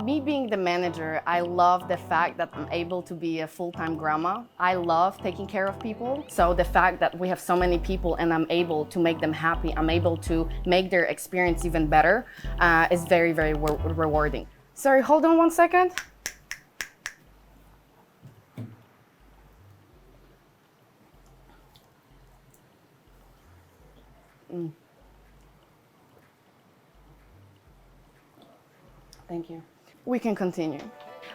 Me being the manager, I love the fact that I'm able to be a full-time grandma. I love taking care of people. So the fact that we have so many people and I'm able to make them happy, I'm able to make their experience even better, is very, very rewarding. Sorry, hold on one second. Thank you. We can continue.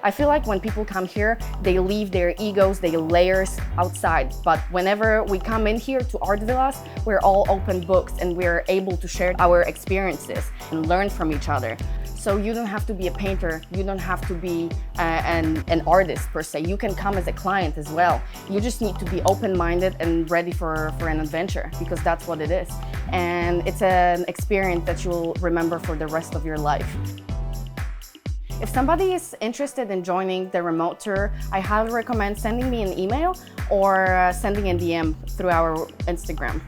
I feel like when people come here, they leave their egos, their layers outside. But whenever we come in here to art villas, we're all open books and we're able to share our experiences and learn from each other. So you don't have to be a painter, you don't have to be an artist per se. You can come as a client as well. You just need to be open-minded and ready for an adventure, because that's what it is. And it's an experience that you'll remember for the rest of your life. If somebody is interested in joining the remote tour, I highly recommend sending me an email or sending a DM through our Instagram.